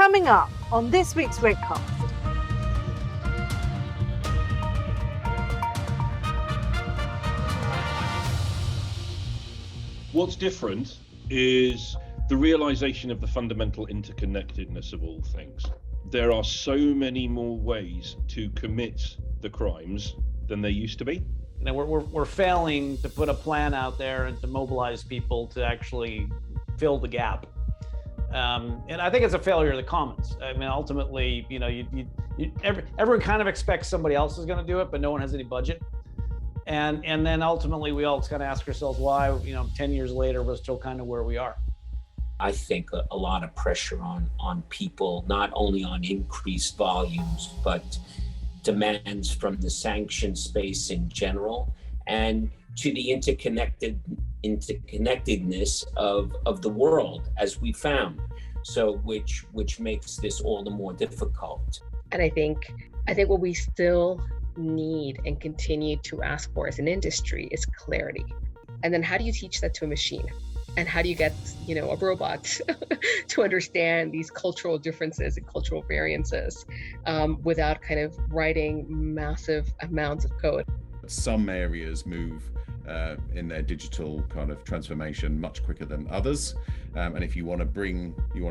Coming up on this week's RegCast. What's different is the realization of the fundamental interconnectedness of all things. There are so many more ways to commit the crimes than there used to be. You know, we're failing to put a plan out there and to mobilize people to actually fill the gap. And I think it's a failure of the commons. I mean, ultimately, you know, everyone kind of expects somebody else is going to do it, but no one has any budget. And then ultimately, we all kind of ask ourselves why, you know, 10 years later, we're still kind of where we are. I think a lot of pressure on people, not only on increased volumes, but demands from the sanction space in general, and to the interconnectedness of the world, as we found. So which makes this all the more difficult. And I think what we still need and continue to ask for as an industry is clarity. And then how do you teach that to a machine? And how do you get, you know, a robot to understand these cultural differences and cultural variances without kind of writing massive amounts of code? Some areas move in their digital kind of transformation much quicker than others. And if you want to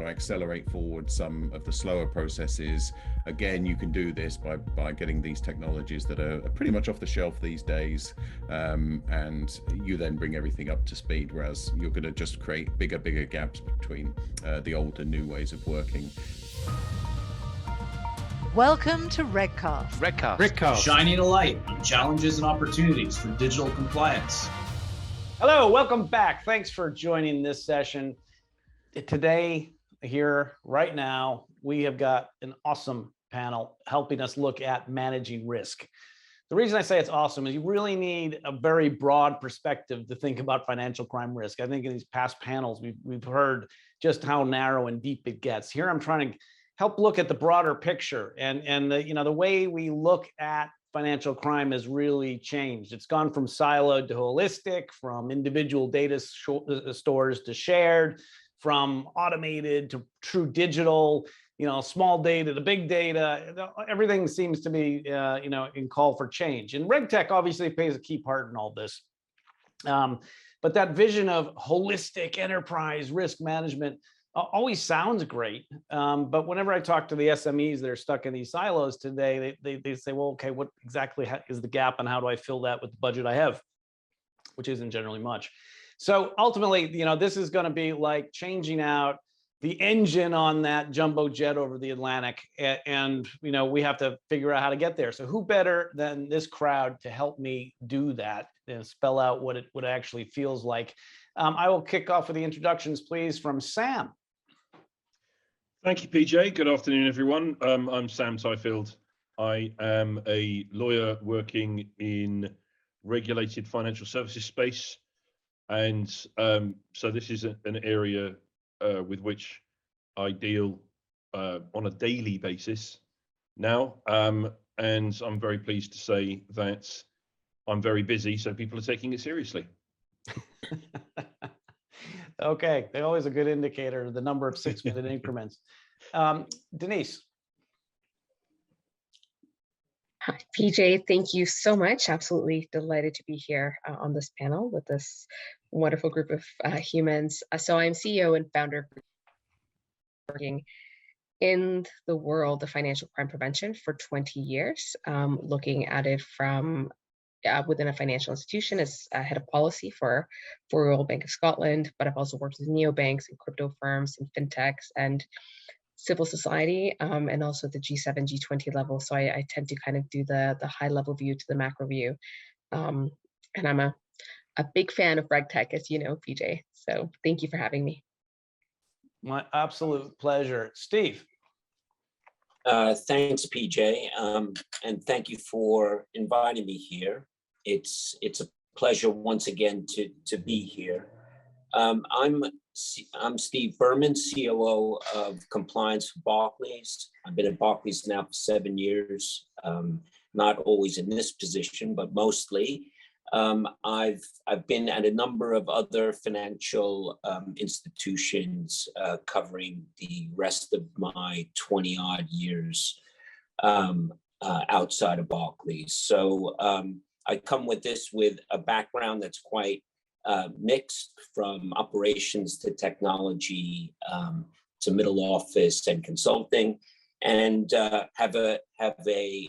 accelerate forward some of the slower processes, again, you can do this by getting these technologies that are pretty much off the shelf these days. And you then bring everything up to speed, whereas you're going to just create bigger gaps between the old and new ways of working. Welcome to RegCast. RegCast. Shining a light on challenges and opportunities for digital compliance. Hello, welcome back. Thanks for joining this session. Today, here, right now, we have got an awesome panel helping us look at managing risk. The reason I say it's awesome is you really need a very broad perspective to think about financial crime risk. I think in these past panels, we've heard just how narrow and deep it gets. Here, I'm trying to help look at the broader picture, and the way we look at financial crime has really changed. It's gone from siloed to holistic, from individual data stores to shared, from automated to true digital, small data to big data. Everything seems to be, in call for change. And RegTech obviously plays a key part in all this. But that vision of holistic enterprise risk management always sounds great. But whenever I talk to the SMEs that are stuck in these silos today, they say, well, okay, what exactly is the gap and how do I fill that with the budget I have, which isn't generally much. So ultimately, this is going to be like changing out the engine on that jumbo jet over the Atlantic. And we have to figure out how to get there. So who better than this crowd to help me do that and spell out what it actually feels like. I will kick off with the introductions, please, from Sam. Thank you, PJ. Good afternoon, everyone. I'm Sam Tyfield. I am a lawyer working in regulated financial services space. And so this is an area with which I deal on a daily basis now. And I'm very pleased to say that I'm very busy, so people are taking it seriously. Okay, they're always a good indicator, the number of 6-minute increments. Denise. Hi, PJ, thank you so much. Absolutely delighted to be here on this panel with this wonderful group of humans. So I'm CEO and founder of working in the world of financial crime prevention for 20 years, looking at it from within a financial institution as head of policy for Royal Bank of Scotland, but I've also worked with neobanks and crypto firms and fintechs and civil society, and also the G7, G20 level. So I tend to kind of do the high level view to the macro view. And I'm a big fan of RegTech, as you know, PJ. So thank you for having me. My absolute pleasure. Steve. Thanks, PJ, and thank you for inviting me here. It's a pleasure once again to be here. I'm Steve Berman, COO of Compliance for Barclays. I've been at Barclays now for 7 years, not always in this position, but mostly. I've been at a number of other financial institutions covering the rest of my 20-odd years outside of Barclays. So I come with this with a background that's quite mixed, from operations to technology to middle office and consulting, and have a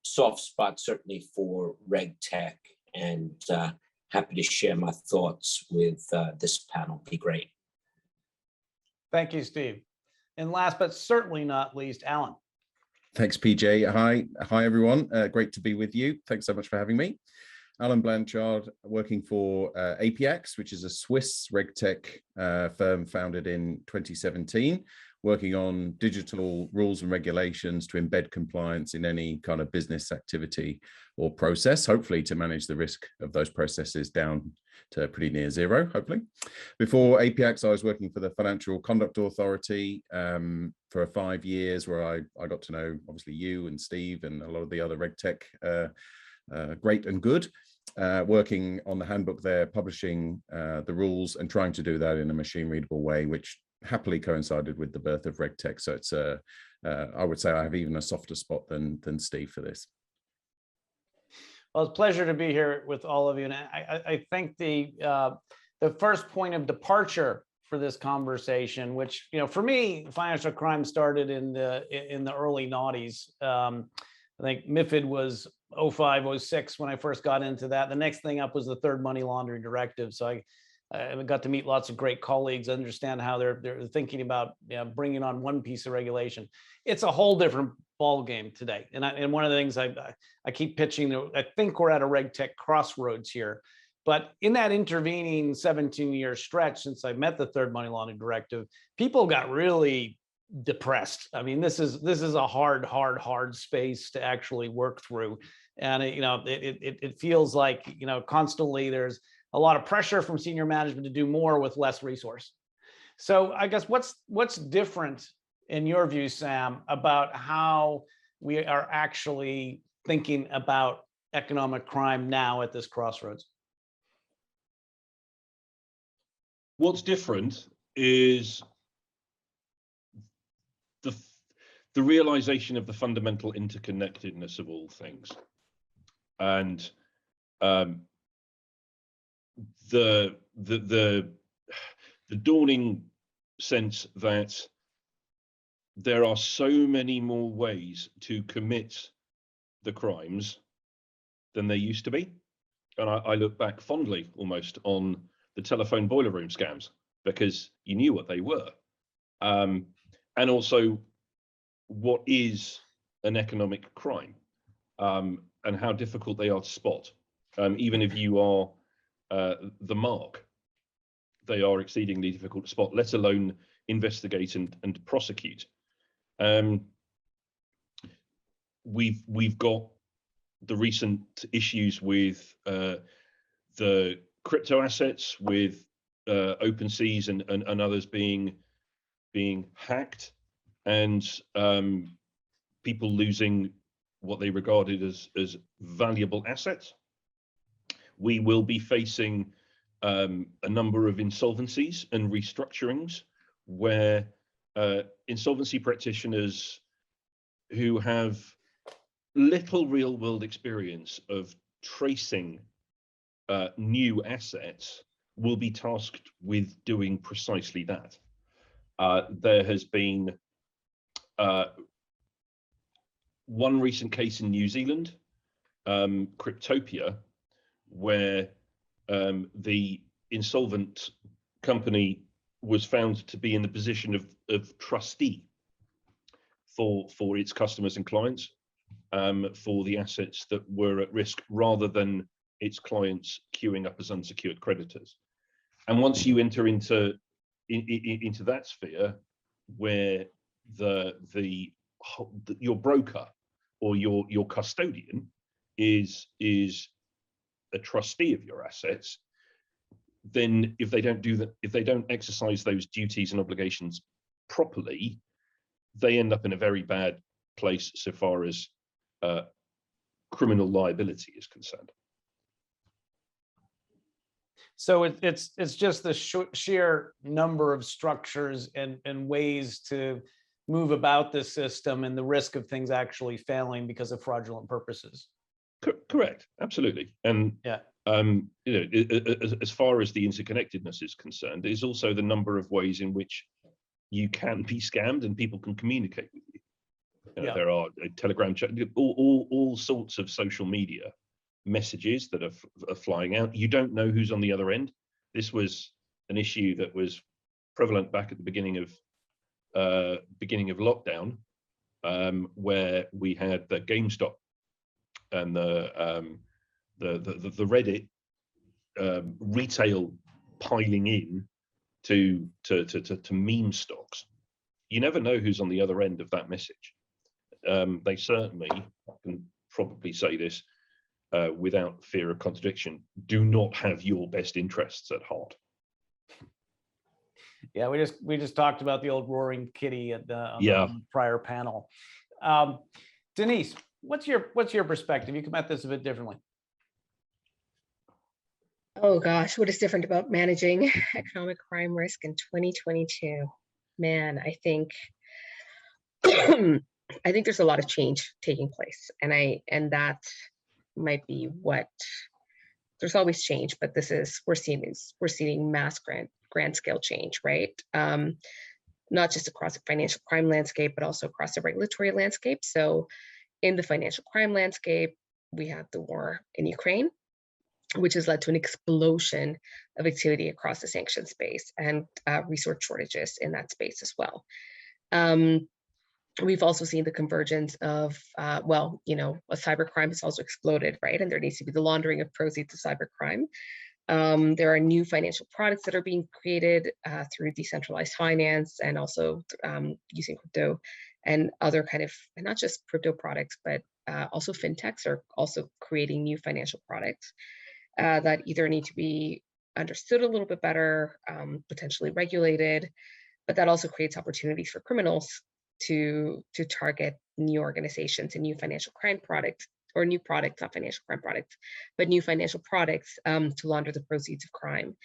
soft spot certainly for RegTech, and happy to share my thoughts with this panel. Be great. Thank you, Steve. And last but certainly not least, Alan. Thanks, PJ. Hi, everyone. Great to be with you. Thanks so much for having me. Alan Blanchard, working for APX, which is a Swiss RegTech firm founded in 2017, working on digital rules and regulations to embed compliance in any kind of business activity or process, hopefully to manage the risk of those processes down to pretty near zero, hopefully. Before APX, I was working for the Financial Conduct Authority for 5 years, where I got to know, obviously, you and Steve and a lot of the other RegTech great and good, working on the handbook there, publishing the rules and trying to do that in a machine readable way, which happily coincided with the birth of RegTech. So it's I would say I have even a softer spot than Steve for this. Well, it's a pleasure to be here with all of you. And I think the first point of departure for this conversation, which, for me, financial crime started in the early noughties. I think MiFID was 05, 06 when I first got into that. The next thing up was the third money laundering directive. So I got to meet lots of great colleagues, understand how they're thinking about bringing on one piece of regulation. It's a whole different ball game today. And one of the things I keep pitching, I think we're at a RegTech crossroads here. But in that intervening 17-year stretch since I met the third money laundering directive, people got really depressed. I mean, this is a hard space to actually work through. And it feels like, constantly there's a lot of pressure from senior management to do more with less resource. So I guess what's different in your view, Sam, about how we are actually thinking about economic crime now at this crossroads? What's different is the realization of the fundamental interconnectedness of all things, and the dawning sense that there are so many more ways to commit the crimes than there used to be. And I look back fondly almost on the telephone boiler room scams, because you knew what they were. And also, what is an economic crime, and how difficult they are to spot. Even if you are the mark, they are exceedingly difficult to spot, let alone investigate and prosecute. We've got the recent issues with the crypto assets, with OpenSeas and others being hacked, and people losing what they regarded as valuable assets. We will be facing a number of insolvencies and restructurings where insolvency practitioners who have little real world experience of tracing new assets will be tasked with doing precisely that. There has been one recent case in New Zealand, Cryptopia, where the insolvent company was found to be in the position of trustee for its customers and clients, for the assets that were at risk, rather than its clients queuing up as unsecured creditors. And once you enter into that sphere, where your broker or your custodian is a trustee of your assets, then if they don't exercise those duties and obligations properly, they end up in a very bad place so far as criminal liability is concerned. So it's just the sheer number of structures and ways to move about the system and the risk of things actually failing because of fraudulent purposes. Correct, absolutely. And yeah, as far as the interconnectedness is concerned, there's also the number of ways in which you can be scammed and people can communicate with you. There are Telegram chat, all sorts of social media messages that are flying out. You don't know who's on the other end. This was an issue that was prevalent back at the beginning of lockdown, where we had the GameStop and the Reddit retail piling in to meme stocks. You never know who's on the other end of that message. They certainly, I can probably say this without fear of contradiction, do not have your best interests at heart. Yeah, we just talked about the old roaring kitty on the prior panel. Denise, what's your perspective? You come at this a bit differently. Oh gosh, what is different about managing economic crime risk in 2022? Man, I think I think there's a lot of change taking place, and that might be what, there's always change, but we're seeing mass grand scale change, right? Not just across the financial crime landscape, but also across the regulatory landscape. So in the financial crime landscape, we have the war in Ukraine, which has led to an explosion of activity across the sanctions space and resource shortages in that space as well. We've also seen the convergence of, a cybercrime has also exploded, right? And there needs to be the laundering of proceeds of cybercrime. There are new financial products that are being created through decentralized finance and also using crypto and other kind of, and not just crypto products, but also fintechs are also creating new financial products that either need to be understood a little bit better, potentially regulated, but that also creates opportunities for criminals to target new organizations and new financial crime products, or new products, not financial crime products, but new financial products to launder the proceeds of crime.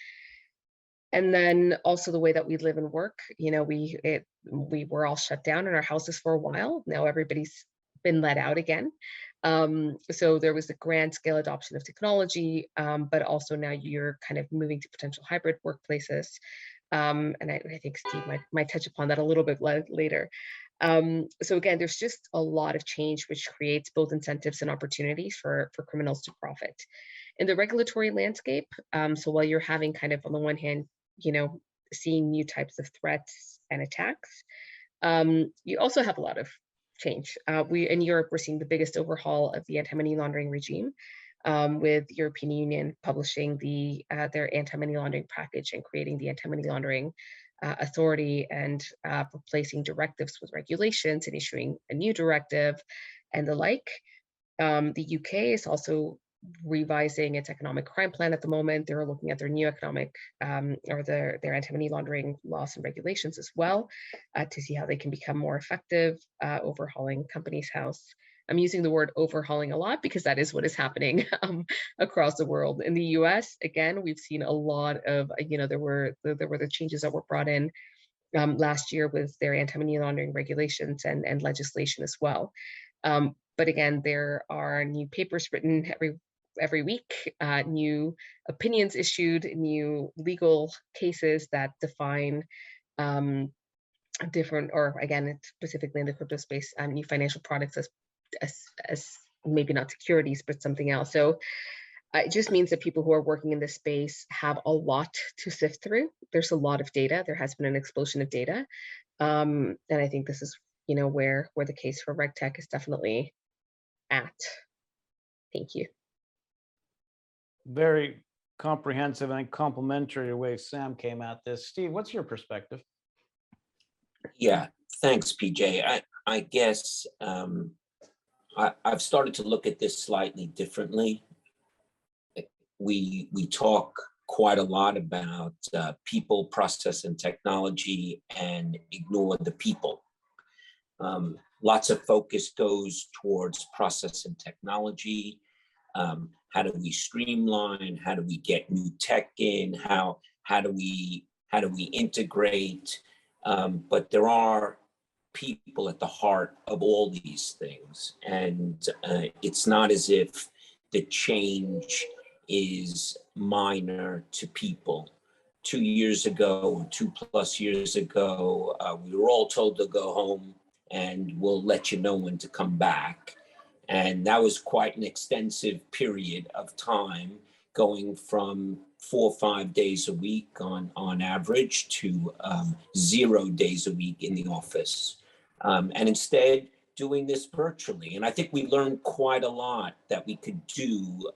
And then also the way that we live and work, we were all shut down in our houses for a while. Now everybody's been let out again. So there was a grand scale adoption of technology, but also now you're kind of moving to potential hybrid workplaces. And I think Steve might touch upon that a little bit later. So again, there's just a lot of change, which creates both incentives and opportunities for criminals to profit. In the regulatory landscape, so while you're having kind of on the one hand, seeing new types of threats and attacks, you also have a lot of change. In Europe, we're seeing the biggest overhaul of the anti-money laundering regime, with European Union publishing their anti-money laundering package and creating the anti-money laundering authority and replacing directives with regulations and issuing a new directive and the like. The UK is also revising its economic crime plan at the moment. They're looking at their new economic or their anti-money laundering laws and regulations as well to see how they can become more effective, overhauling Companies House. I'm using the word overhauling a lot because that is what is happening across the world. In the US, again, we've seen a lot of, there were the changes that were brought in last year with their anti-money laundering regulations and legislation as well. But again, there are new papers written every week, new opinions issued, new legal cases that define different, or again, specifically in the crypto space, new financial products as maybe not securities, but something else. So it just means that people who are working in this space have a lot to sift through. There's a lot of data. There has been an explosion of data. And I think this is, where the case for RegTech is definitely at. Thank you. Very comprehensive and complimentary the way Sam came at this. Steve, what's your perspective? Yeah, thanks, PJ. I guess I've started to look at this slightly differently. We talk quite a lot about people, process, and technology, and ignore the people. Lots of focus goes towards process and technology. How do we streamline? How do we get new tech in? How do we integrate? But there are people at the heart of all these things, and it's not as if the change is minor to people. 2 years ago, 2+ years ago, we were all told to go home and we'll let you know when to come back. And that was quite an extensive period of time, going from 4 or 5 days a week on average to 0 days a week in the office. And instead doing this virtually. And I think we learned quite a lot that we could do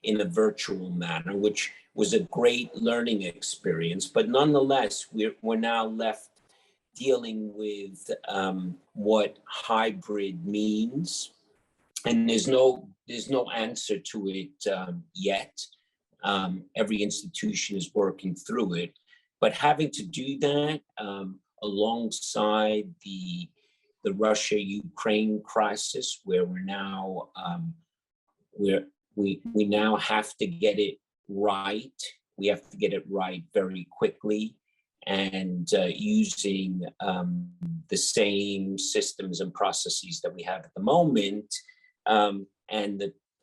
in a virtual manner, which was a great learning experience. But nonetheless, we're now left dealing with what hybrid means. And there's no answer to it yet. Every institution is working through it. But having to do that alongside the Russia-Ukraine crisis, where we're now we now have to get it right. We have to get it right very quickly, and using the same systems and processes that we have at the moment, and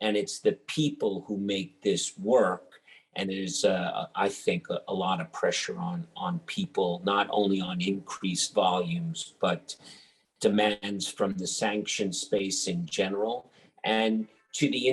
it's the people who make this work. And there's, I think, a lot of pressure on people, not only on increased volumes, but demands from the sanction space in general, and to the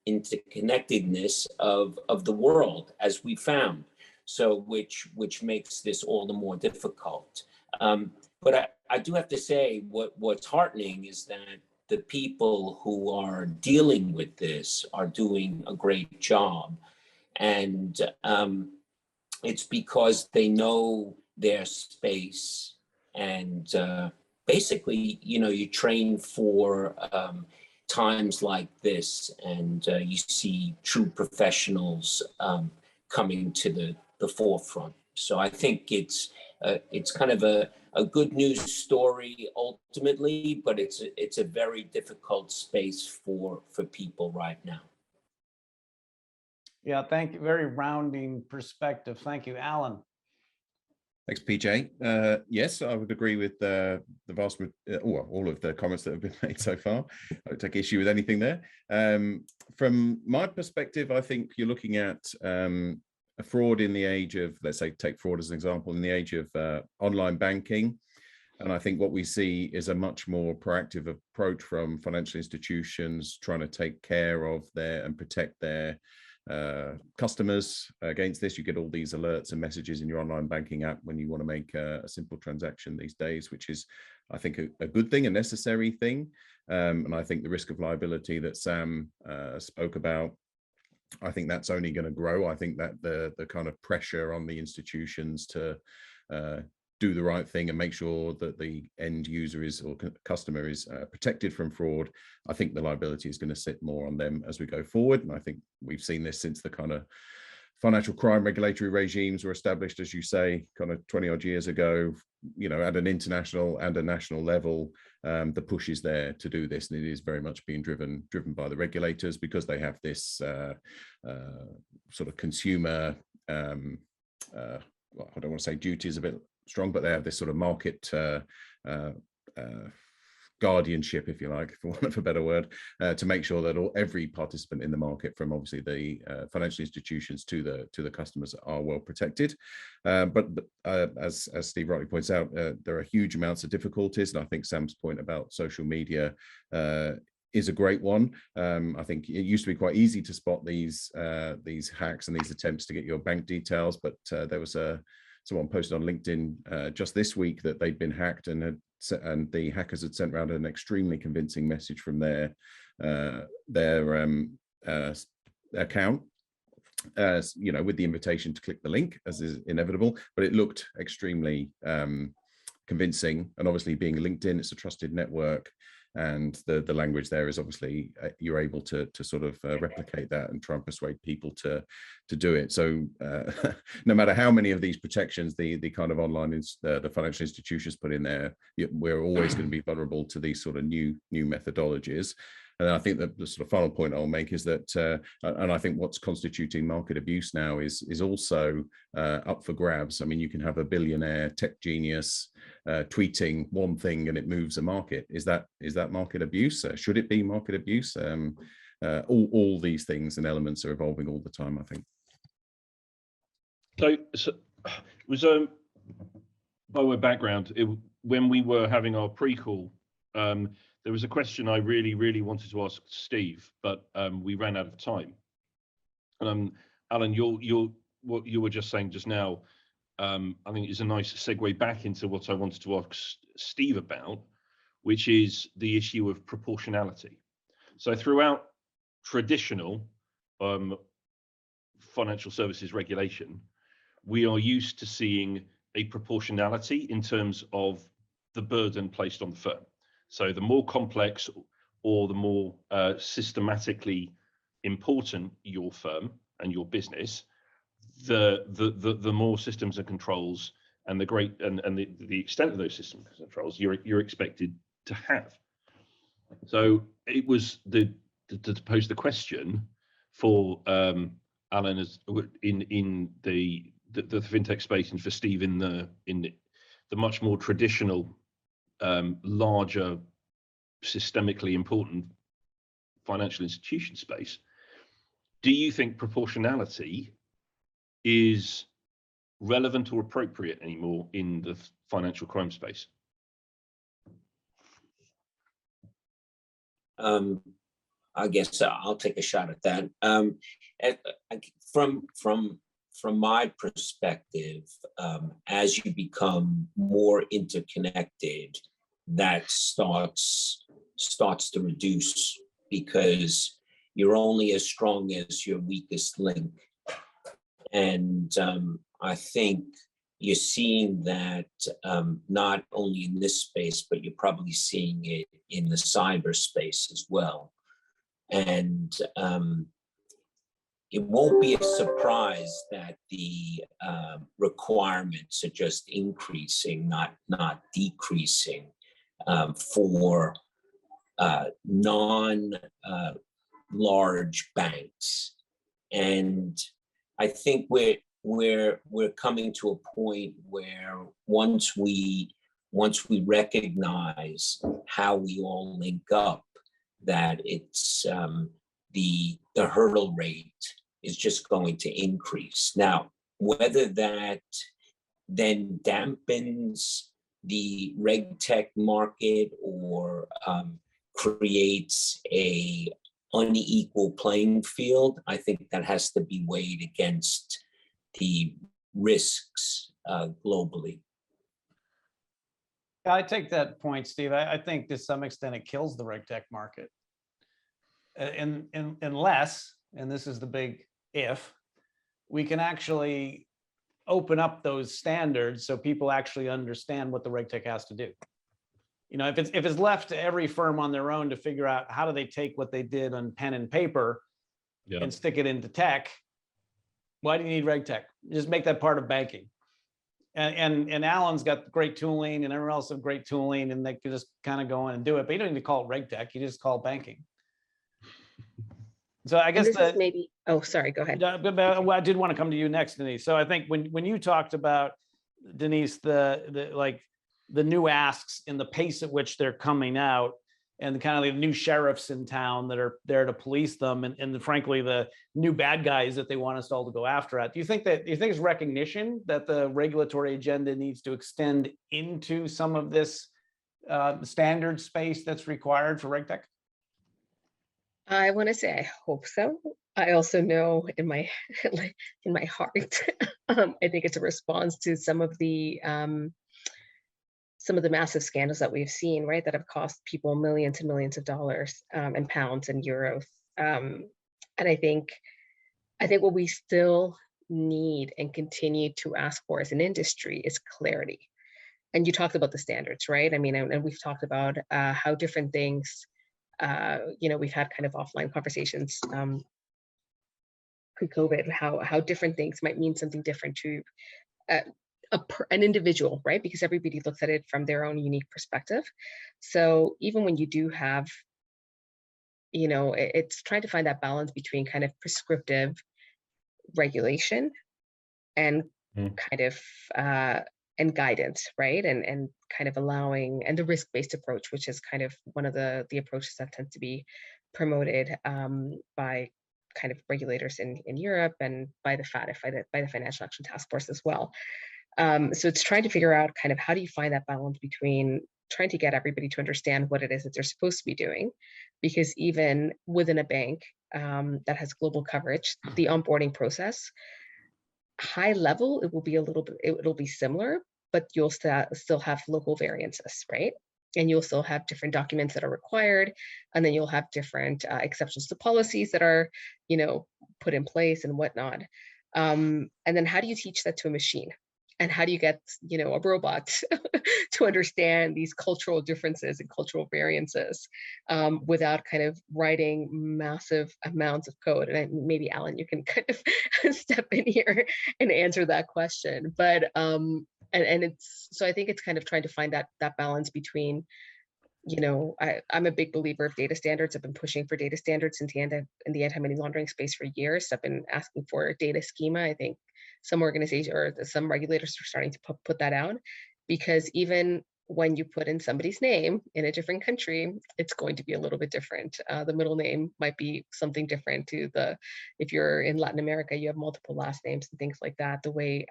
interconnectedness of the world, as we found. So which makes this all the more difficult. But I do have to say, what's heartening is that the people who are dealing with this are doing a great job. And it's because they know their space, and basically, you train for times like this, and you see true professionals coming to the forefront. So I think it's kind of a good news story ultimately, but it's a very difficult space for people right now. Yeah, thank you. Very rounding perspective. Thank you, Alan. Thanks, PJ. Yes, I would agree with the vast, all of the comments that have been made so far. I don't take issue with anything there. From my perspective, I think you're looking at a fraud in the age of, let's say, take fraud as an example, in the age of online banking. And I think what we see is a much more proactive approach from financial institutions trying to take care of and protect their customers against this. You get all these alerts and messages in your online banking app when you want to make a simple transaction these days, which is, I think, a good thing, a necessary thing. And I think the risk of liability that Sam spoke about, I think that's only going to grow. I think that the kind of pressure on the institutions to do the right thing and make sure that the end user or customer is protected from fraud, I think the liability is going to sit more on them as we go forward. And I think we've seen this since the kind of financial crime regulatory regimes were established, as you say, kind of 20 odd years ago, at an international and a national level. The push is there to do this, and it is very much being driven by the regulators, because they have this sort of consumer, I don't want to say duty is a bit strong, but they have this sort of market guardianship, if you like, for want of a better word, to make sure that every participant in the market, from obviously the financial institutions to the customers, are well protected. But as Steve rightly points out, there are huge amounts of difficulties, and I think Sam's point about social media is a great one. I think it used to be quite easy to spot these hacks and these attempts to get your bank details, but there was someone posted on LinkedIn just this week that they'd been hacked, and the hackers had sent around an extremely convincing message from their account, with the invitation to click the link, as is inevitable, but it looked extremely convincing. And obviously, being LinkedIn, it's a trusted network, and the language there is obviously you're able to sort of replicate that and try and persuade people to do it. So no matter how many of these protections the kind of online the financial institutions put in there, we're always going to be vulnerable to these sort of new methodologies. And I think that the sort of final point I'll make is that, and I think what's constituting market abuse now is also up for grabs. I mean, you can have a billionaire tech genius tweeting one thing and it moves a market. Is that market abuse? Should it be market abuse? All these things and elements are evolving all the time, I think. So it was by way of background, when we were having our pre-call, there was a question I really wanted to ask Steve, but we ran out of time. Alan, what you were just saying just now, I think is a nice segue back into what I wanted to ask Steve about, which is the issue of proportionality. So throughout traditional financial services regulation, we are used to seeing a proportionality in terms of the burden placed on the firm. So the more complex or the more systematically important your firm and your business, the more systems and controls and the extent of those systems and controls you're expected to have. So it was to pose the question for Alan as in the fintech space, and for Steve in the much more traditional, larger, systemically important financial institution space. Do you think proportionality is relevant or appropriate anymore in the financial crime space? I guess I'll take a shot at that. From my perspective, as you become more interconnected, that starts to reduce, because you're only as strong as your weakest link. And I think you're seeing that not only in this space, but you're probably seeing it in the cyberspace as well. And it won't be a surprise that the requirements are just increasing, not decreasing, for non-large banks. And I think we're coming to a point where once we recognize how we all link up, that it's the hurdle rate is just going to increase. Now, whether that then dampens the RegTech market or creates a unequal playing field, I think that has to be weighed against the risks globally. I take that point, Steve. I think to some extent it kills the RegTech market. Unless, and this is the big if, we can actually open up those standards so people actually understand what the RegTech has to do. You know, if it's left to every firm on their own to figure out how do they take what they did on pen and paper and stick it into tech, why do you need RegTech? Just make that part of banking. And Alan's got great tooling, and everyone else have great tooling, and they can just kind of go in and do it. But you don't need to call it RegTech; you just call it banking. So I guess that maybe. Oh, sorry. Go ahead. I did want to come to you next, Denise. So I think when you talked about, Denise, the new asks and the pace at which they're coming out, and the kind of the new sheriffs in town that are there to police them, and frankly the new bad guys that they want us all to go after at. Do you think it's recognition that the regulatory agenda needs to extend into some of this standard space that's required for RegTech? I want to say I hope so. I also know in my heart, I think it's a response to some of the massive scandals that we've seen, right, that have cost people millions and millions of dollars and pounds and euros. And I think what we still need and continue to ask for as an industry is clarity. And you talked about the standards, right? I mean, and we've talked about how different things, we've had kind of offline conversations pre-COVID, how different things might mean something different to an individual, right? Because everybody looks at it from their own unique perspective. So even when you do have it's trying to find that balance between kind of prescriptive regulation and kind of and guidance, right? And kind of allowing, and the risk-based approach, which is kind of one of the approaches that tends to be promoted by kind of regulators in Europe and by the FATF, by the Financial Action Task Force as well. So it's trying to figure out kind of how do you find that balance between trying to get everybody to understand what it is that they're supposed to be doing, because even within a bank that has global coverage, the onboarding process, high level, it will be a little bit, it'll be similar, but you'll still have local variances, right? And you'll still have different documents that are required, and then you'll have different exceptions to policies that are, put in place and whatnot. And then how do you teach that to a machine? And how do you get, a robot to understand these cultural differences and cultural variances without kind of writing massive amounts of code? And maybe Alan, you can kind of step in here and answer that question. But and it's, so I think it's kind of trying to find that balance between, I'm a big believer of data standards. I've been pushing for data standards in the anti-money laundering space for years. I've been asking for a data schema. I think some organizations or some regulators are starting to put that out, because even when you put in somebody's name in a different country, it's going to be a little bit different. The middle name might be something different to if you're in Latin America, you have multiple last names and things like that, the way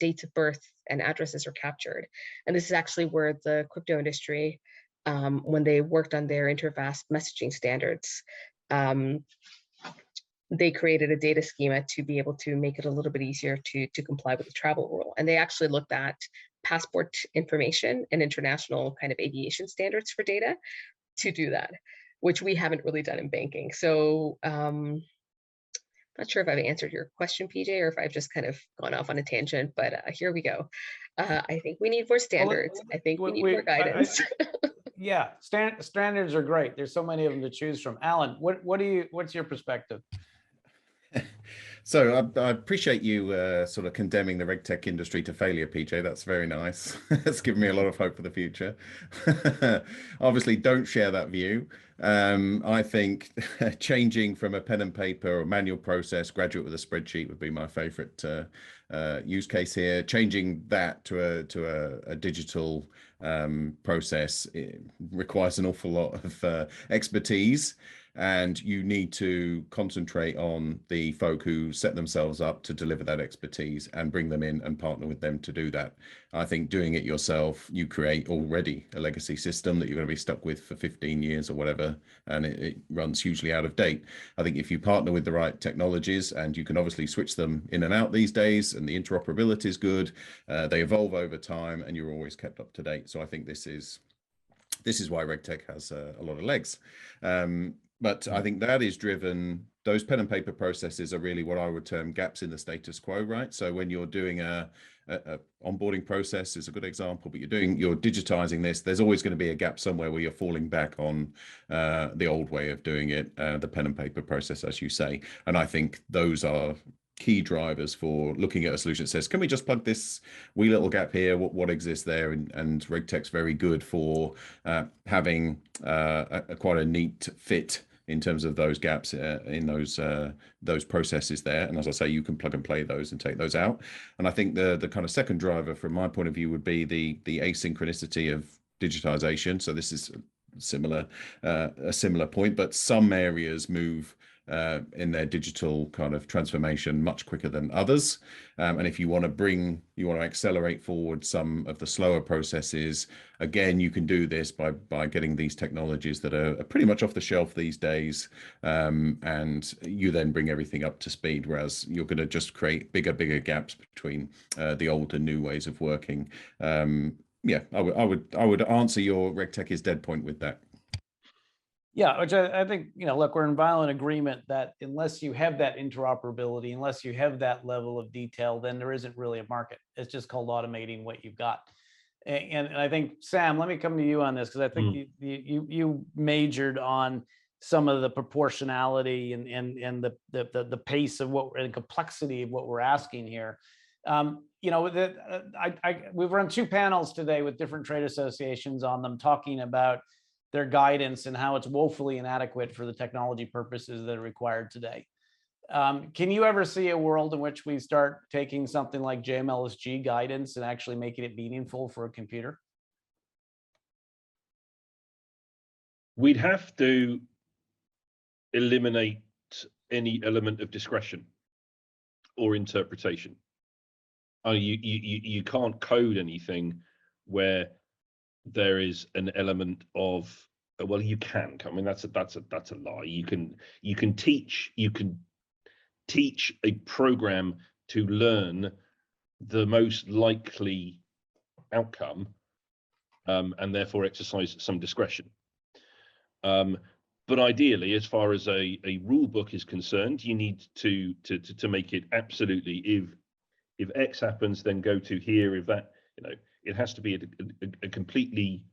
dates of birth and addresses are captured. And this is actually where the crypto industry, when they worked on their intervast messaging standards, they created a data schema to be able to make it a little bit easier to comply with the travel rule. And they actually looked at passport information and international kind of aviation standards for data to do that, which we haven't really done in banking. So not sure if I've answered your question, PJ, or if I've just kind of gone off on a tangent, but here we go. I think we need more standards. I think we need more guidance. Yeah, standards are great. There's so many of them to choose from. Alan, what's your perspective? So I appreciate you sort of condemning the RegTech industry to failure, PJ. That's very nice. It's given me a lot of hope for the future. Obviously, don't share that view. I think changing from a pen and paper or manual process, graduate with a spreadsheet would be my favorite use case here. Changing that to a digital process, it requires an awful lot of expertise. And you need to concentrate on the folk who set themselves up to deliver that expertise and bring them in and partner with them to do that. I think doing it yourself, you create already a legacy system that you're going to be stuck with for 15 years or whatever, and it runs hugely out of date. I think if you partner with the right technologies, and you can obviously switch them in and out these days, and the interoperability is good, they evolve over time, and you're always kept up to date. So I think this is why RegTech has a lot of legs. But I think that is driven, those pen and paper processes are really what I would term gaps in the status quo, right? So when you're doing a onboarding process is a good example, but you're digitizing this, there's always going to be a gap somewhere where you're falling back on the old way of doing it, the pen and paper process, as you say. And I think those are key drivers for looking at a solution that says, can we just plug this wee little gap here? What exists there? And RegTech's very good for having quite a neat fit in terms of those gaps in those processes there. And as I say, you can plug and play those and take those out. And I think the kind of second driver from my point of view would be the asynchronicity of digitization. So this is a similar point, but some areas move in their digital kind of transformation much quicker than others. And if you want to accelerate forward some of the slower processes, again, you can do this by getting these technologies that are pretty much off the shelf these days. And you then bring everything up to speed, whereas you're going to just create bigger gaps between the old and new ways of working. Yeah, I would answer your RegTech is dead point with that. Yeah, which I think, look, we're in violent agreement that unless you have that interoperability, unless you have that level of detail, then there isn't really a market. It's just called automating what you've got. And I think, Sam, let me come to you on this, because I think you majored on some of the proportionality and the pace of and complexity of what we're asking here. We've run 2 panels today with different trade associations on them, talking about their guidance and how it's woefully inadequate for the technology purposes that are required today. Can you ever see a world in which we start taking something like JMLSG guidance and actually making it meaningful for a computer? We'd have to eliminate any element of discretion or interpretation. You can't code anything where there is an element of, well, you can. I mean, that's a lie. You can teach a program to learn the most likely outcome, and therefore exercise some discretion. But ideally, as far as a rule book is concerned, you need to make it absolutely, if X happens, then go to here. If that, it has to be a completely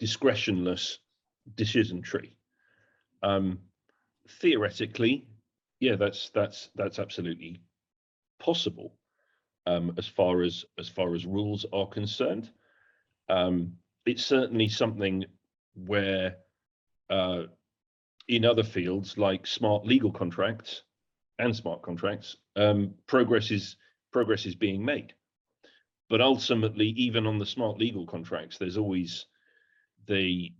discretionless decision tree. Theoretically, yeah, that's absolutely possible. As far as rules are concerned, it's certainly something where in other fields like smart legal contracts and smart contracts, progress is being made. But ultimately, even on the smart legal contracts, there's always the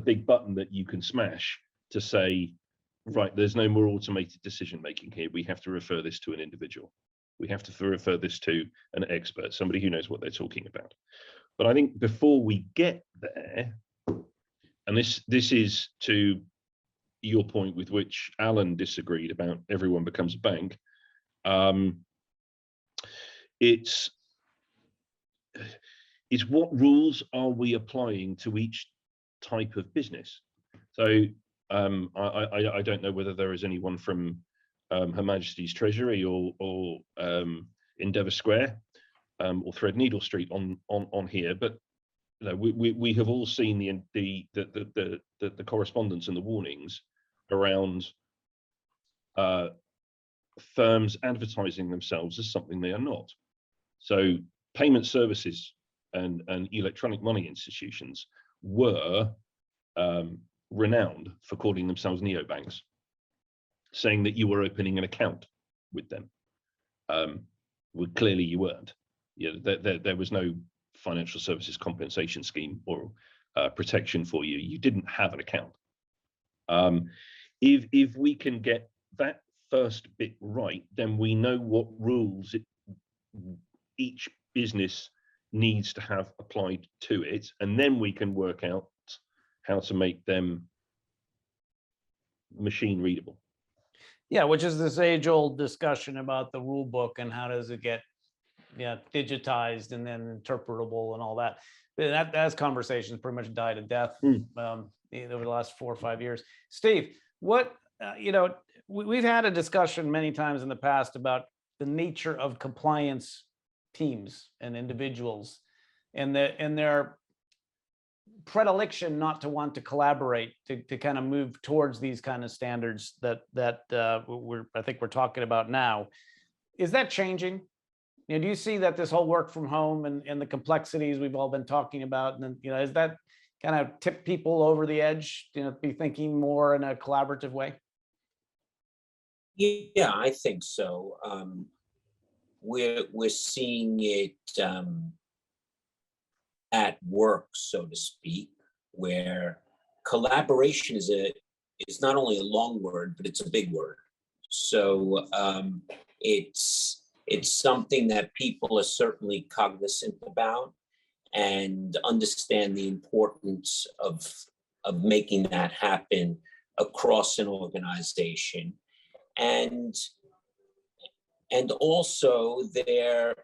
big button that you can smash to say, right, there's no more automated decision making here. We have to refer this to an individual. We have to refer this to an expert, somebody who knows what they're talking about. But I think before we get there, and this is to your point with which Alan disagreed about everyone becomes a bank, it's what rules are we applying to each type of business. So I don't know whether there is anyone from Her Majesty's Treasury or Endeavour Square or Threadneedle Street on here, but we have all seen the correspondence and the warnings around firms advertising themselves as something they are not. So payment services and electronic money institutions were renowned for calling themselves neobanks, saying that you were opening an account with them. Well, clearly you weren't. There was no financial services compensation scheme or protection for you. You didn't have an account. If we can get that first bit right, then we know what rules each business needs to have applied to it, and then we can work out how to make them machine readable. Yeah, which is this age-old discussion about the rule book and how does it get digitized and then interpretable and all that. That conversation's pretty much died a death over the last 4 or 5 years. Steve, what we've had a discussion many times in the past about the nature of compliance teams and individuals and their predilection not to want to collaborate to kind of move towards these kind of standards that I think we're talking about now. Is that changing? Do you see that this whole work from home and the complexities we've all been talking about, and then, is that kind of tip people over the edge, be thinking more in a collaborative way? Yeah, I think so. We're seeing it at work, so to speak, where collaboration is not only a long word, but it's a big word. So it's something that people are certainly cognizant about and understand the importance of making that happen across an organization, and also their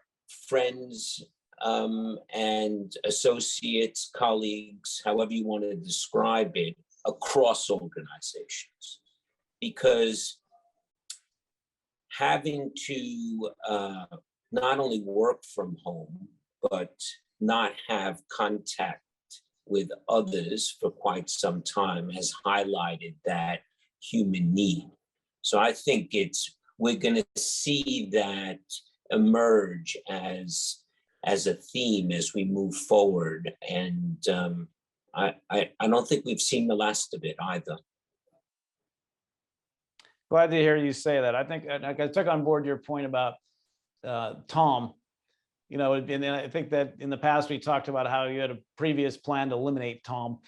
friends and associates, colleagues, however you want to describe it, across organizations. Because having to not only work from home, but not have contact with others for quite some time has highlighted that human need. So I think we're going to see that emerge as a theme as we move forward, and I don't think we've seen the last of it either. Glad to hear you say that. I think I took on board your point about Tom. You know, and I think that in the past we talked about how you had a previous plan to eliminate Tom.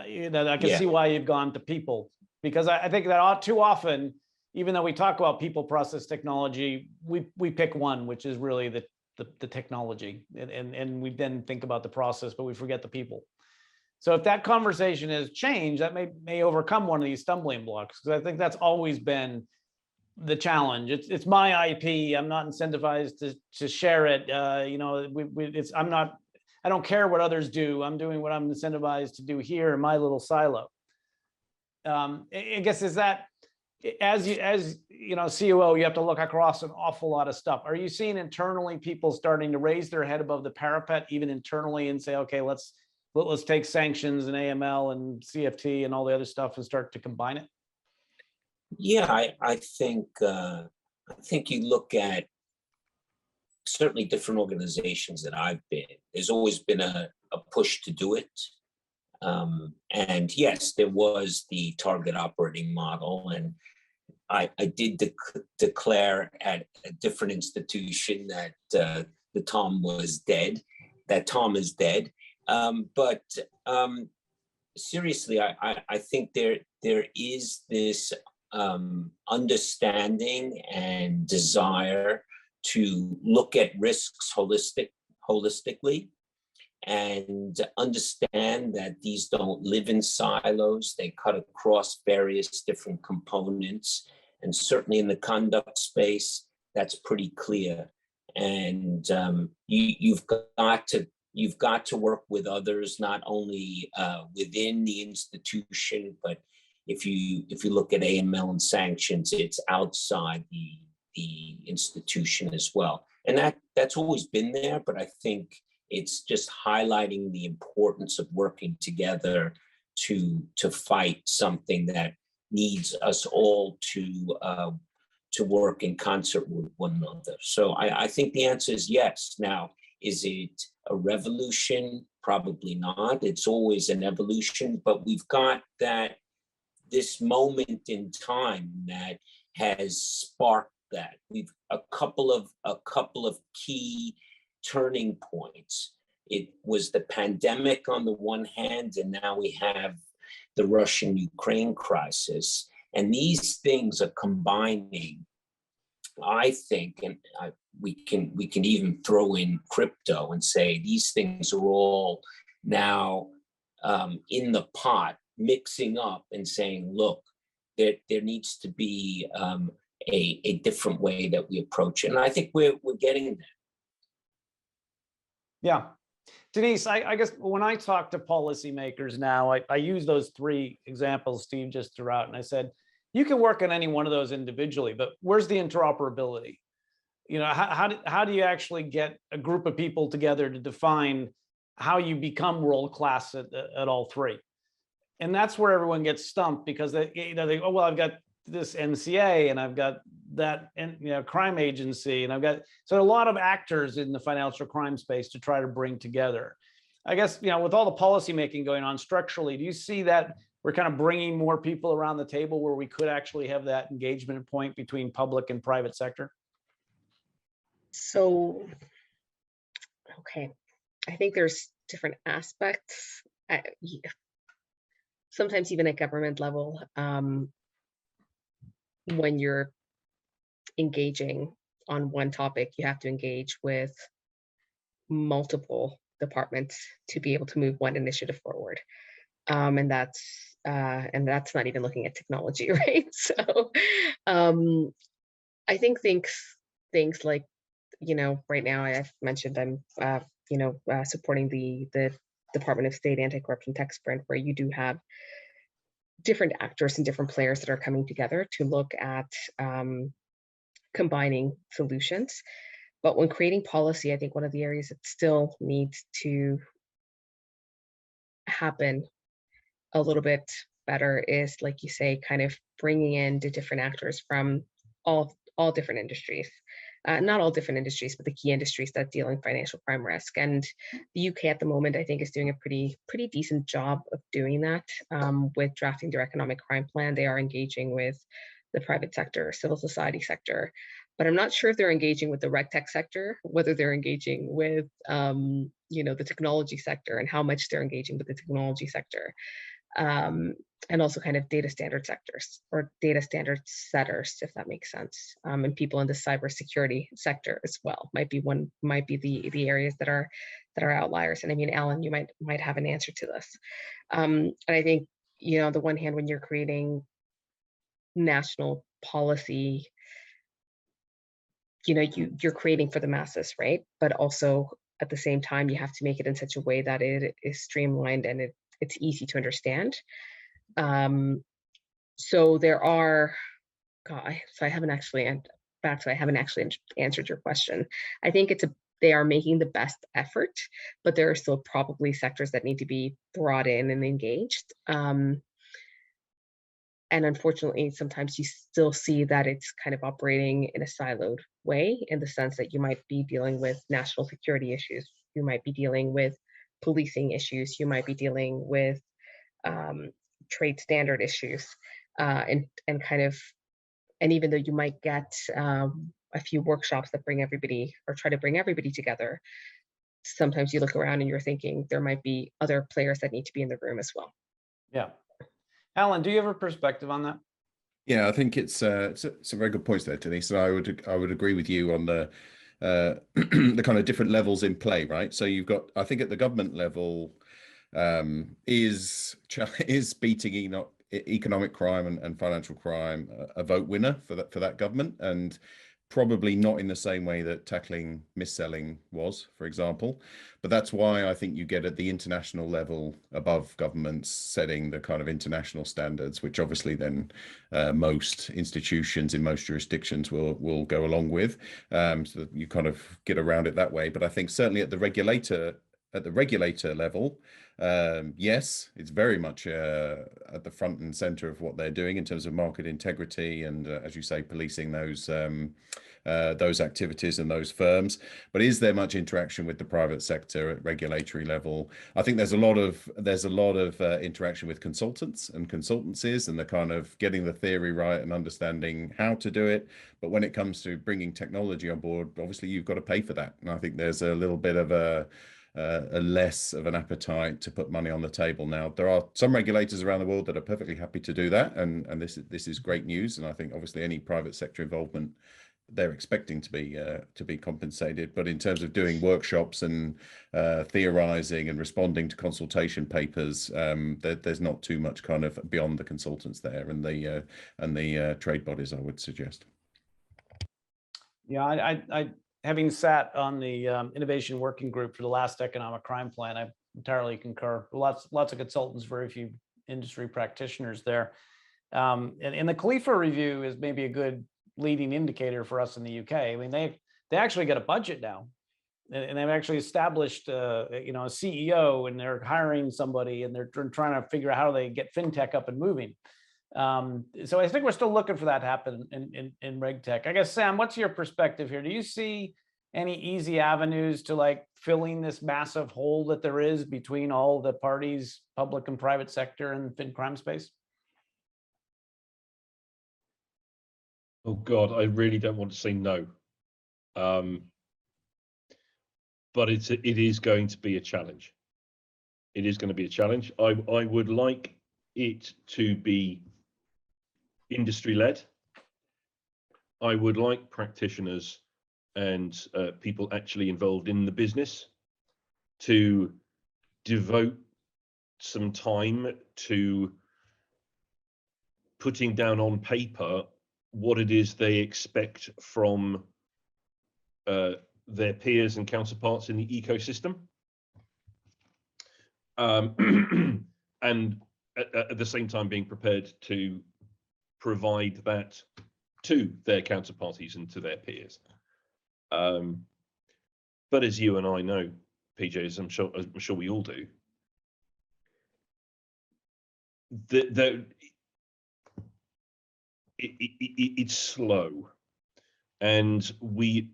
You know, I can see why you've gone to people, because I think that too often, even though we talk about people, process, technology, we pick one, which is really the technology, and we then think about the process, but we forget the people. So if that conversation has changed, that may overcome one of these stumbling blocks, because I think that's always been the challenge. It's my IP. I'm not incentivized to share it. You know, I don't care what others do. I'm doing what I'm incentivized to do here in my little silo. I guess is that as you know, COO, you have to look across an awful lot of stuff. Are you seeing internally people starting to raise their head above the parapet, even internally, and say, okay, let's take sanctions and AML and CFT and all the other stuff and start to combine it? Yeah, I think you look at certainly different organizations that I've been. There's always been a push to do it, and yes, there was the target operating model, and I did declare at a different institution that the Tom was dead. That Tom is dead. But seriously, I think there is this understanding and desire to look at risks holistically and understand that these don't live in silos. They cut across various different components, and certainly in the conduct space, that's pretty clear. And you've got to work with others, not only within the institution, but if you look at AML and sanctions, it's outside the institution as well. And that's always been there, but I think it's just highlighting the importance of working together to fight something that needs us all to work in concert with one another. So I think the answer is yes. Now, is it a revolution? Probably not. It's always an evolution, but we've got this moment in time that has sparked that. We've a couple of key turning points. It was the pandemic on the one hand, and now we have the Russian-Ukraine crisis. And these things are combining, I think, and we can even throw in crypto and say these things are all now in the pot, mixing up and saying, look, there needs to be a different way that we approach it. And I think we're getting there. Yeah. Denise, I guess when I talk to policymakers now, I use those three examples Steve just threw out, and I said, you can work on any one of those individually, but where's the interoperability? You know, how do you actually get a group of people together to define how you become world-class at all three? And that's where everyone gets stumped, because they oh, well, I've got this NCA and I've got that, crime agency, and I've got, so a lot of actors in the financial crime space to try to bring together. I guess, with all the policy making going on structurally, do you see that we're kind of bringing more people around the table where we could actually have that engagement point between public and private sector? So, okay, I think there's different aspects. Sometimes even at government level, when you're engaging on one topic, you have to engage with multiple departments to be able to move one initiative forward. And that's not even looking at technology, right? So I think things like, right now I've mentioned I'm supporting the Department of State Anti-Corruption Tech Sprint, where you do have different actors and different players that are coming together to look at combining solutions. But when creating policy, I think one of the areas that still needs to happen a little bit better is, like you say, kind of bringing in the different actors from all different industries. not all different industries, but the key industries that deal in financial crime risk. And the UK at the moment, I think, is doing a pretty decent job of doing that with drafting their economic crime plan. They are engaging with the private sector, civil society sector, but I'm not sure if they're engaging with the RegTech sector, whether they're engaging with the technology sector, and how much they're engaging with the technology sector. And also kind of data standard sectors or data standard setters, if that makes sense. And people in the cybersecurity sector as well might be the areas that are outliers. And I mean, Alan, you might have an answer to this. And I think, on the one hand, when you're creating national policy, you're creating for the masses, right? But also at the same time, you have to make it in such a way that it is streamlined and it's easy to understand. So there are, I haven't actually answered your question. I think they are making the best effort, but there are still probably sectors that need to be brought in and engaged. And unfortunately, sometimes you still see that it's kind of operating in a siloed way, in the sense that you might be dealing with national security issues, you might be dealing with policing issues, you might be dealing with trade standard issues, and even though you might get a few workshops that bring everybody or try to bring everybody together, sometimes you look around and you're thinking there might be other players that need to be in the room as well. Yeah. Alan, do you have a perspective on that? Yeah, I think it's a very good point there, Denise. And I would agree with you on the the kind of different levels in play, right? So you've got, I think at the government level, is beating economic crime and financial crime a vote winner for that government, and probably not in the same way that tackling mis-selling was, for example. But that's why I think you get at the international level above governments setting the kind of international standards, which obviously then most institutions in most jurisdictions will go along with. So that you kind of get around it that way. But I think certainly at the regulator level, yes, it's very much at the front and center of what they're doing in terms of market integrity and, as you say, policing those activities and those firms. But is there much interaction with the private sector at regulatory level? I think there's a lot of interaction with consultants and consultancies, and the kind of getting the theory right and understanding how to do it. But when it comes to bringing technology on board, obviously you've got to pay for that. And I think there's a little bit of a less of an appetite to put money on the table now. There are some regulators around the world that are perfectly happy to do that, and this is great news. And I think obviously any private sector involvement, they're expecting to be compensated. But in terms of doing workshops and theorizing and responding to consultation papers, there's not too much kind of beyond the consultants there and the trade bodies, I would suggest. Yeah, I having sat on the innovation working group for the last economic crime plan, I entirely concur. Lots of consultants, very few industry practitioners there. And the Khalifa review is maybe a good leading indicator for us in the UK. I mean, they actually get a budget now, and they've actually established a CEO, and they're hiring somebody, and they're trying to figure out how they get FinTech up and moving. So I think we're still looking for that to happen in RegTech. I guess, Sam, what's your perspective here? Do you see any easy avenues to like filling this massive hole that there is between all the parties, public and private sector, in the FinCrime space? Oh God, I really don't want to say no, but it is going to be a challenge. It is going to be a challenge. I would like it to be industry-led. I would like practitioners and people actually involved in the business to devote some time to putting down on paper what it is they expect from their peers and counterparts in the ecosystem, and at the same time being prepared to provide that to their counterparties and to their peers. But as you and I know, PJ, as I'm sure we all do, it's slow. And we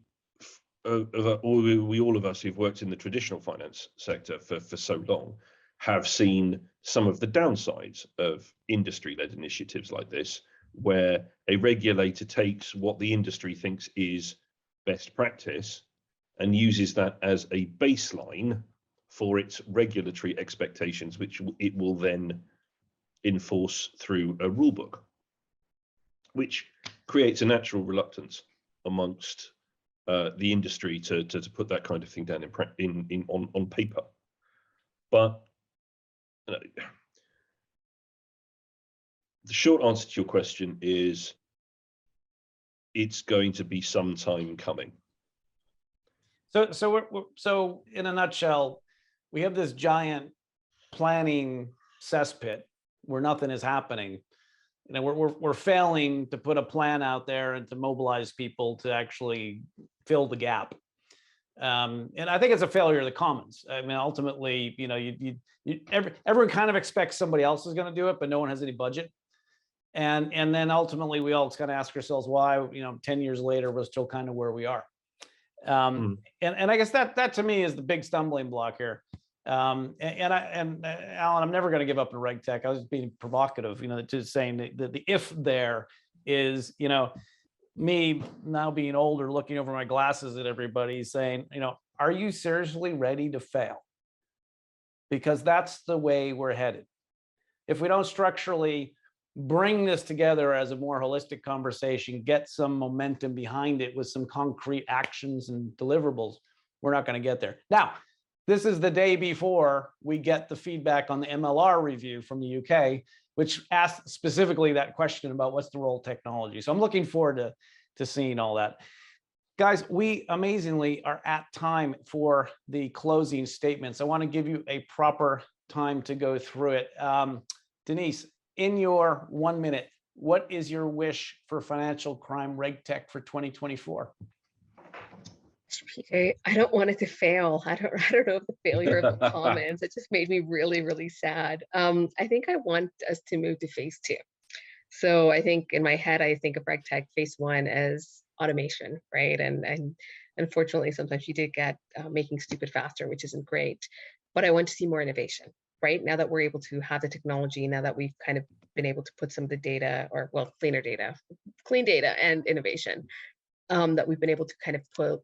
all of us who've worked in the traditional finance sector for so long have seen some of the downsides of industry-led initiatives like this, where a regulator takes what the industry thinks is best practice and uses that as a baseline for its regulatory expectations, which it will then enforce through a rule book, which creates a natural reluctance amongst the industry to put that kind of thing down on paper. But the short answer to your question is it's going to be some time coming. So in a nutshell, we have this giant planning cesspit where nothing is happening. You know, we're failing to put a plan out there and to mobilize people to actually fill the gap. And I think it's a failure of the commons. I mean, ultimately, you know, everyone kind of expects somebody else is going to do it, but no one has any budget. And then ultimately, we all kind of ask ourselves why, you know, 10 years later, we're still kind of where we are. And I guess that to me is the big stumbling block here. Alan, I'm never going to give up on RegTech. I was being provocative, you know, to saying that the if there is, you know, me now being older, looking over my glasses at everybody saying, you know, are you seriously ready to fail? Because that's the way we're headed. If we don't structurally bring this together as a more holistic conversation, get some momentum behind it with some concrete actions and deliverables, we're not going to get there. Now, this is the day before we get the feedback on the MLR review from the UK, which asked specifically that question about what's the role of technology. So I'm looking forward to seeing all that. Guys, we amazingly are at time for the closing statements. I want to give you a proper time to go through it. Denise, in your 1 minute, what is your wish for financial crime RegTech for 2024? PJ, I don't want it to fail. I don't know if the failure of the comments, it just made me really, really sad. I think I want us to move to phase 2. So I think in my head, I think of RegTech phase 1 as automation, right? And unfortunately, sometimes you did get making stupid faster, which isn't great. But I want to see more innovation, right? Now that we're able to have the technology, now that we've kind of been able to put some of the data, or well, clean data and innovation, that we've been able to kind of put,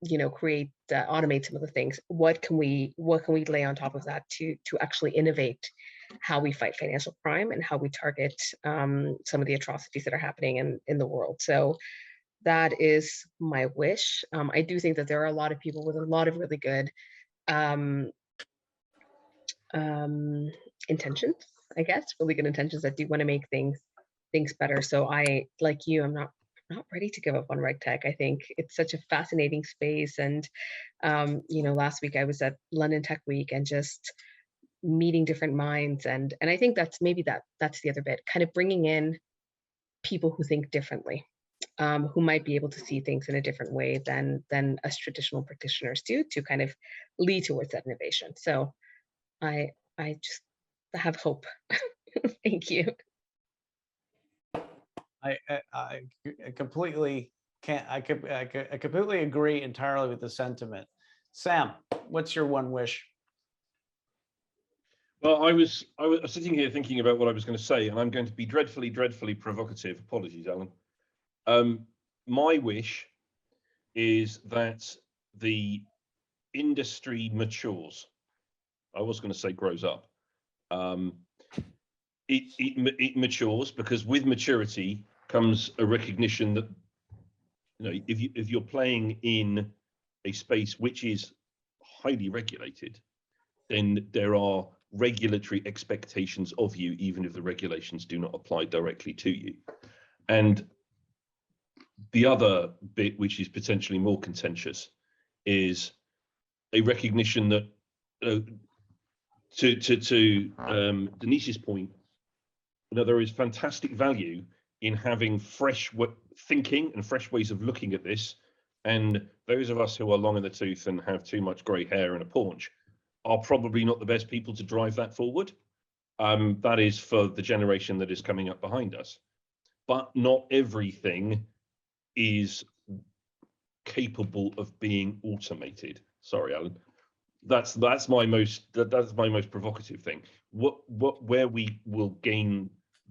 you know, create, automate some of the things. What can we lay on top of that to actually innovate how we fight financial crime and how we target some of the atrocities that are happening in the world? So that is my wish. I do think that there are a lot of people with a lot of really good intentions, I guess, really good intentions that do want to make things better. So I, like you, I'm not ready to give up on RegTech. I think it's such a fascinating space. And, you know, last week I was at London Tech Week and just meeting different minds. And I think that's that's the other bit, kind of bringing in people who think differently, who might be able to see things in a different way than us traditional practitioners do, to kind of lead towards that innovation. So I just have hope. Thank you. I completely completely agree entirely with the sentiment. Sam, what's your one wish? Well, I was sitting here thinking about what I was going to say, and I'm going to be dreadfully, dreadfully provocative. Apologies, Alan. My wish is that the industry matures. I was going to say grows up. It matures, because with maturity comes a recognition that, you know, if you're playing in a space which is highly regulated, then there are regulatory expectations of you, even if the regulations do not apply directly to you. And the other bit, which is potentially more contentious, is a recognition that, to Denise's point, you know, there is fantastic value in having fresh thinking and fresh ways of looking at this. And those of us who are long in the tooth and have too much grey hair and a paunch are probably not the best people to drive that forward. That is for the generation that is coming up behind us. But not everything is capable of being automated. Sorry, Alan. That's my most provocative thing. Where we will gain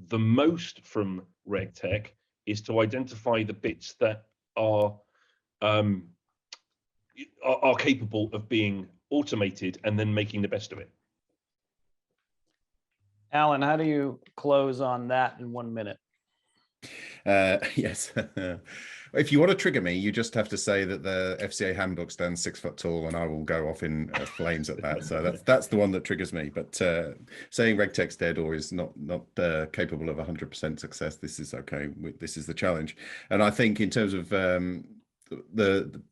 the most from RegTech is to identify the bits that are capable of being automated and then making the best of it. Alan, how do you close on that in 1 minute? Yes. If you want to trigger me, you just have to say that the FCA handbook stands 6 foot tall, and I will go off in flames at that. So that's the one that triggers me. But saying RegTech's dead or is not capable of 100% success, this is okay. This is the challenge. And I think in terms of the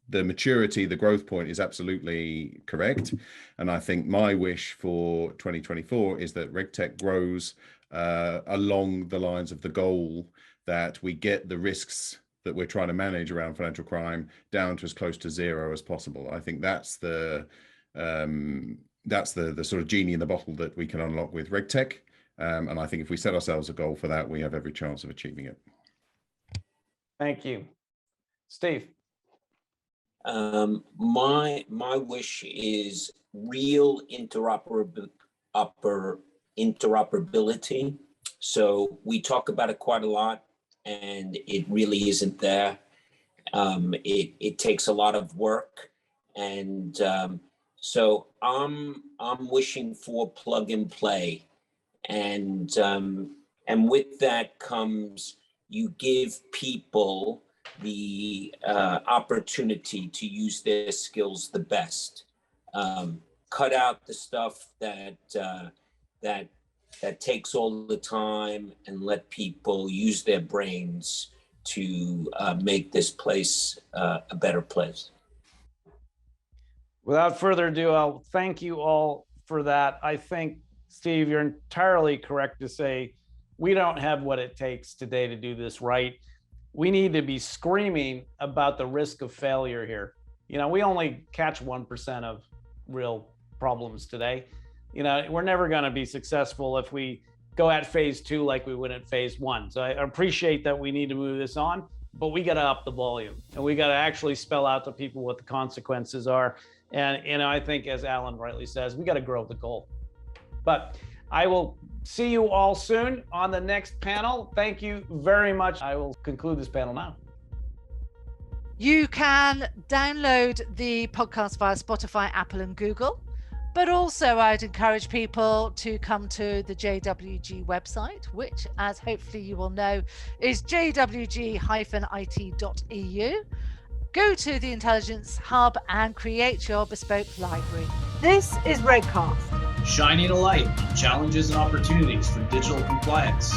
maturity, the growth point is absolutely correct. And I think my wish for 2024 is that RegTech grows along the lines of the goal that we get the risks that we're trying to manage around financial crime down to as close to zero as possible. I think that's the sort of genie in the bottle that we can unlock with RegTech. And I think if we set ourselves a goal for that, we have every chance of achieving it. Thank you. Steve. My wish is real interoperability. So we talk about it quite a lot, and it really isn't there. It takes a lot of work, and so I'm wishing for plug and play, and with that comes you give people the opportunity to use their skills the best. Cut out the stuff that takes all the time, and let people use their brains to make this place a better place. Without further ado, I'll thank you all for that. I think, Steve, you're entirely correct to say we don't have what it takes today to do this right. We need to be screaming about the risk of failure here. You know, we only catch 1% of real problems today. You know, we're never going to be successful if we go at phase 2 like we would at phase 1. So I appreciate that we need to move this on, but we got to up the volume, and we got to actually spell out to people what the consequences are. And, you know, I think, as Alan rightly says, we got to grow the goal. But I will see you all soon on the next panel. Thank you very much. I will conclude this panel now. You can download the podcast via Spotify, Apple, and Google. But also, I'd encourage people to come to the JWG website, which, as hopefully you will know, is jwg-it.eu. Go to the Intelligence Hub and create your bespoke library. This is RegCast. Shining a light on challenges and opportunities for digital compliance.